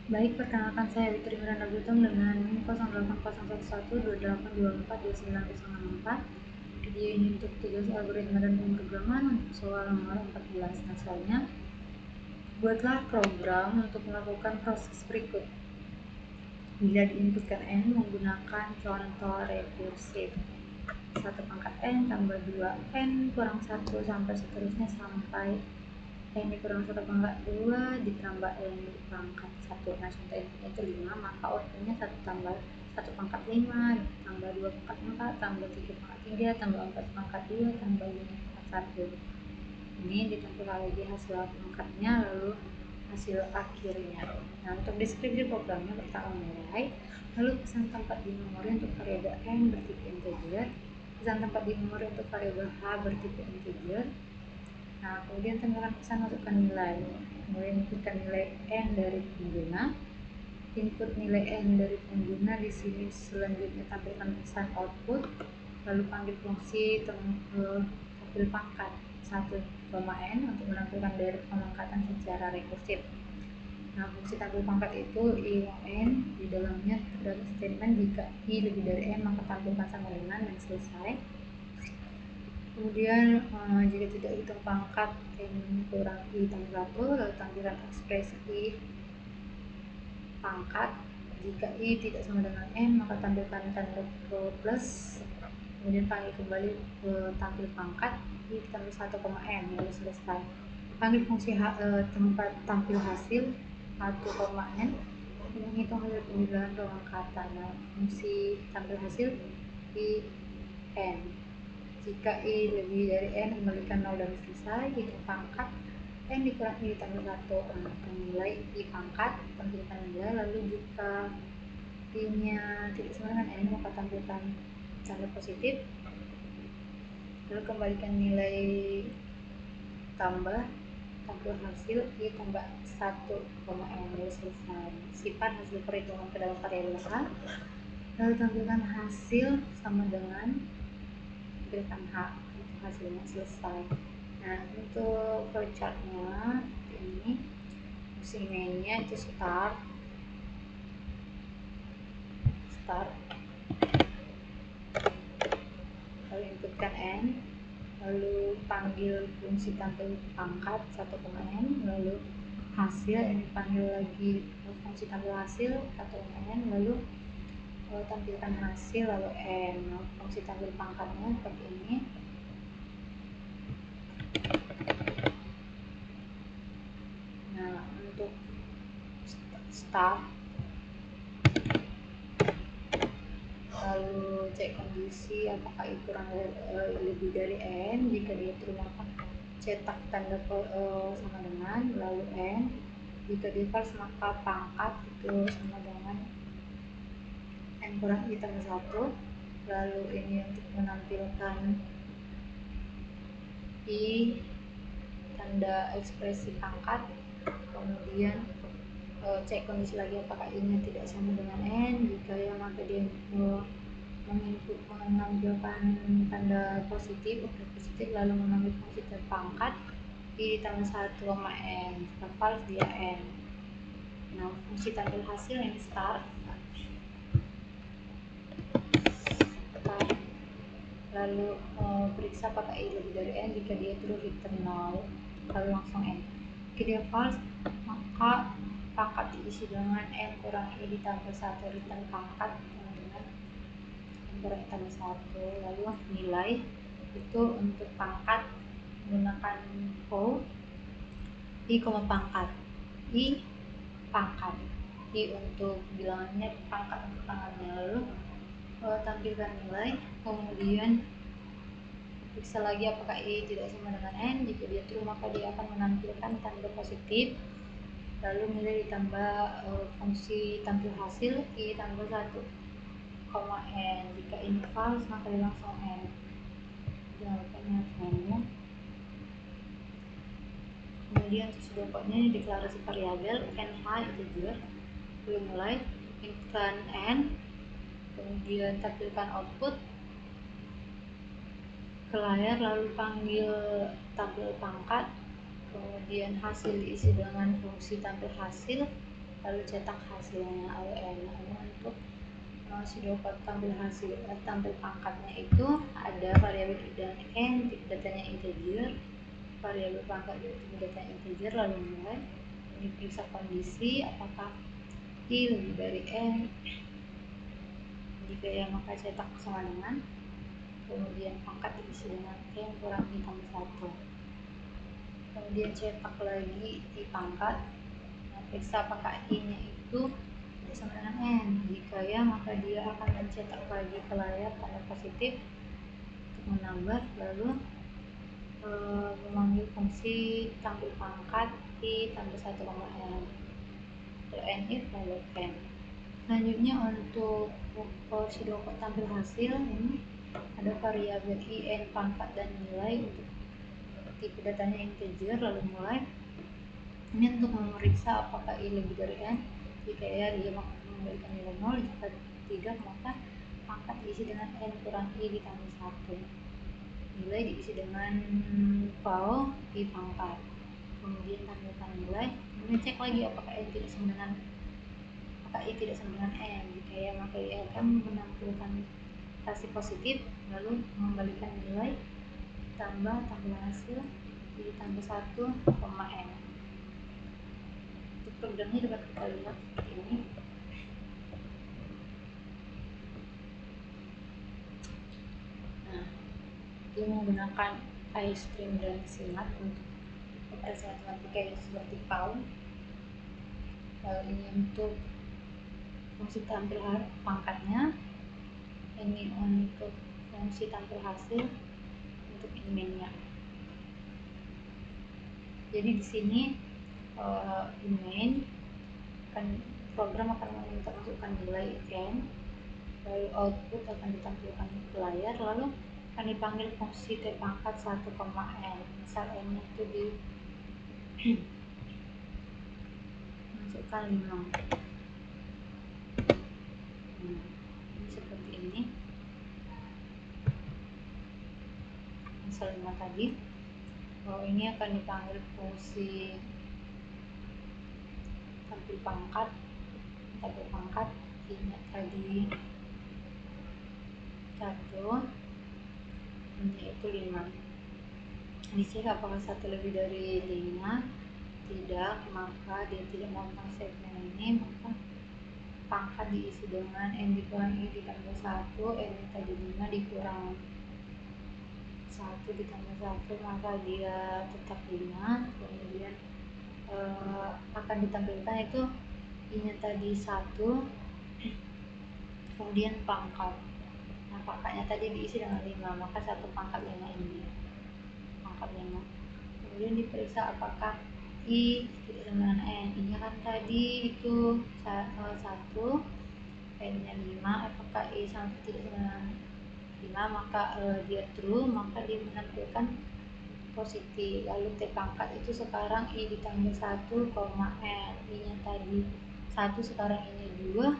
Baik, perkenalkan saya Fitri Miranda Gutom dengan NIM 08011282429064. Video ini untuk tugas algoritma dan pemrograman untuk soal nomor 14. Nah, soalnya, buatlah program untuk melakukan proses berikut. Bila diinputkan N menggunakan contoh rekursif. 1 pangkat N tambah 2N kurang 1 sampai seterusnya sampai N dikurang 1 pangkat 2 ditambah N pangkat 1. Nah, contoh inputnya itu 5, maka outputnya 1 tambah 1 pangkat 5 tambah 2 pangkat 4 tambah 3 pangkat 3 tambah 4 pangkat 2 tambah 5 pangkat 1. Ini ditentukan lagi hasil pangkatnya lalu hasil akhirnya. Nah, untuk deskripsi programnya pertama mulai, lalu pesan tempat di memori untuk variabel N bertipe integer, pesan tempat di memori untuk variabel H bertipe integer. Nah, kemudian tentukan pesan masukkan nilai, kemudian inputkan nilai N dari pengguna, input nilai N dari pengguna. Di sini selanjutnya tampilkan pesan output, lalu panggil fungsi tampil pangkat 1, N untuk menampilkan dari pemangkatan secara rekursif. Nah, fungsi tampil pangkat itu i-n, di dalamnya terdapat statement jika i lebih dari n maka tampilkan sama dengan dan selesai. Kemudian jika tidak hitung pangkat n kurang i tambah 1, lalu tampilkan ekspresi i pangkat. Jika i tidak sama dengan n maka tampilkan tanda plus, kemudian panggil kembali ke tampil pangkat i tambah 1, n lalu selesai. Panggil fungsi tempat tampil hasil 1, n menghitung hasil penjumlahan pemangkatan. Nah, fungsi tampil hasil i n. Jika i lebih dari n kembalikan 0 dan selesai. Hitung pangkat n dikurang i tambah 1, nilai i pangkat, tampilkan nilai. Lalu jika i nya tidak sama dengan n maka tampilkan tanda positif, lalu kembalikan nilai tambah tampil hasil i tambah 1, n lalu selesai. Simpan hasil perhitungan ke dalam variabel H, lalu tampilkan hasil sama dengan tampilkan H, itu hasilnya selesai. Nah, untuk flowchartnya ini fungsi mainnya itu start, lalu inputkan n, lalu panggil fungsi tampil pangkat 1, n, lalu hasil yang dipanggil lagi fungsi tampil hasil 1, n, lalu tampilkan hasil lalu n. Fungsi tampil pangkatnya seperti ini. Nah, untuk start, lalu cek kondisi apakah i kurang lebih dari n. Jika dia true maka cetak tanda sama dengan lalu n. Jika dia false maka pangkat itu sama dengan n kurang i tambah 1. Lalu ini untuk menampilkan i tanda ekspresi pangkat. Kemudian cek kondisi lagi apakah i nya tidak sama dengan n. Jika ya maka dia menampilkan tanda positif, lalu mengambil fungsi pangkat i ditambah 1, n. Jika false dia n. Nah, fungsi tampil hasil yang start, lalu periksa apakah i lebih dari n. Jika dia true return 0, lalu langsung n. Jika dia false maka pangkat diisi dengan n kurang i ditambah 1, return pangkat dengan n kurang i tambah 1. Lalu nilai itu untuk pangkat menggunakan O, i, pangkat i pangkat i untuk bilangannya, pangkat untuk pangkatnya. Lalu tampilkan nilai, kemudian periksa lagi apakah i tidak sama dengan n. Jika dia true maka dia akan menampilkan tanda positif, lalu nilai ditambah fungsi tampil hasil i tambah 1, n. Jika ini false maka dia langsung n. Jangan lupa n-nya. Kemudian sudah pokoknya deklarasi variabel nh integer, lalu mulai inputkan n, kemudian tampilkan output ke layar, lalu panggil tampil pangkat, kemudian hasil diisi dengan fungsi tampil hasil, lalu cetak hasilnya LN. Lalu untuk pseudocode tampil hasil tampil pangkatnya itu ada variabel i dan n, tipe datanya integer, variabel pangkat tipe datanya integer, lalu nilai. Ini periksa kondisi apakah i lebih dari n. Jika ya maka cetak sama dengan, kemudian pangkat diisi dengan n kurang i tambah 1. Kemudian cetak lagi i pangkat, nah, periksa apakah i nya itu sama dengan n. Jika ya maka dia akan mencetak lagi ke layar tanda positif untuk menambah, lalu memanggil fungsi tampil pangkat i tambah 1, n. n if lalu n. Selanjutnya untuk pseudocode tampil hasil ini ada variabel i, n, pangkat dan nilai. Untuk tipe datanya integer, lalu mulai. Ini untuk memeriksa apakah i lebih dari n. Jika ya dia mengembalikan nilai 0, jika tidak maka pangkat diisi dengan n kurang i ditambah 1. Nilai diisi dengan val i pangkat. Kemudian tampilkan nilai. Kemudian cek lagi apakah i tidak sama dengan n. Jika ya maka ia akan menampilkan rasi positif, lalu mengembalikan nilai tambah tampilan hasil i tambah 1, n. Untuk programnya dapat kita lihat seperti ini. Nah, dia menggunakan iStream dan Simat untuk operasi matematika yang seperti PAU. Lalu ini untuk fungsi tampil pangkatnya, ini untuk fungsi tampil hasil, untuk inmainnya. Jadi di sini inmain program akan memasukkan nilai n, lalu output akan ditampilkan ke layar, lalu akan dipanggil fungsi t pangkat 1, n. Misal n itu di masukkan 5. Ini seperti ini. Misal 5 tadi. Ini akan dipanggil fungsi tampil pangkat ini tadi 1, ini itu 5. Dicek apakah 1 lebih dari 5. Tidak, maka dia tidak melakukan segmen ini, maka pangkat diisi dengan n dikurang i ditambah 1, n tadi 5 dikurang 1 ditambah 1, maka dia tetap 5. Kemudian akan ditampilkan itu i nya tadi 1, kemudian pangkat. Nah, pangkatnya tadi diisi dengan 5, maka 1 pangkat 5 ini pangkat 5. Kemudian diperiksa apakah i tidak sama dengan n. I nya kan tadi itu 1, n nya 5, apakah i tidak sama dengan 5, maka dia true, maka dia menampilkan positif. Lalu t pangkat itu sekarang i ditambah 1, n. I nya tadi 1, sekarang ini 2,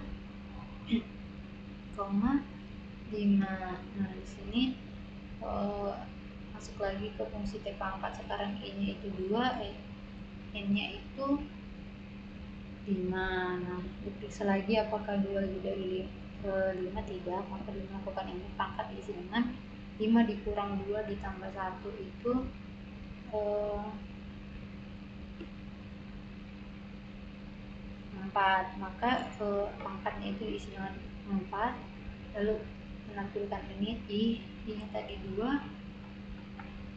5. Nah, di sini masuk lagi ke fungsi t pangkat, sekarang i nya itu 2, n nya itu 5. Nah, diperiksa lagi apakah 2 lebih dari 5. Tidak, maka dilakukan ini pangkat diisi dengan 5 dikurang 2 ditambah 1 itu 4. Maka pangkatnya itu diisi dengan 4. Lalu menampilkan ini i nya tadi 2,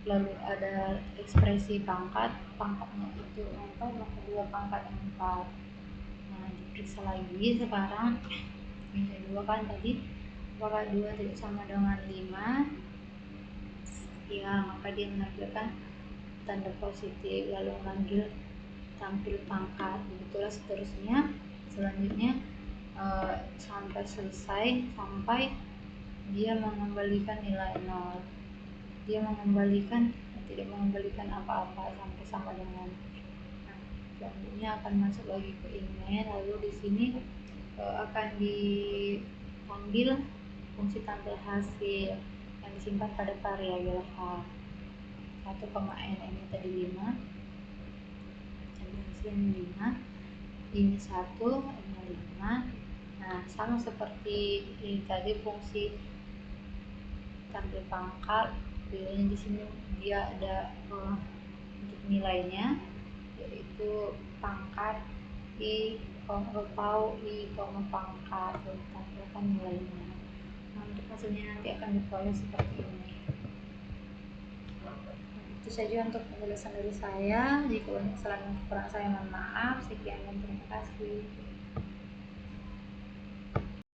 lalu ada ekspresi pangkatnya itu 4, maka 2 pangkat 4. Nah, diperiksa lagi sekarang ini 2 kan tadi, apakah 2 tidak sama dengan 5. Ya, maka dia menampilkan tanda positif, lalu memanggil tampil pangkat. Begitulah seterusnya. Selanjutnya sampai selesai, sampai dia mengembalikan nilai 0. Dia tidak mengembalikan apa-apa sampai sama dengan. Nah, selanjutnya akan masuk lagi ke inmain, lalu di sini akan dipanggil fungsi tampil hasil yang disimpan pada variabel h 1, n. Ini tadi 5, tampil hasil 5. ini 1, ini 5. Nah, sama seperti ini tadi fungsi tampil pangkat, bedanya di sini dia ada untuk nilainya, yaitu pangkat I, pau I, pangkat, tampilkan nilainya. Nah, untuk hasilnya nanti akan diperoleh seperti ini. Itu saja untuk penjelasan dari saya. Jika ada kesalahan kurang saya mohon maaf. Sekian dan terima kasih.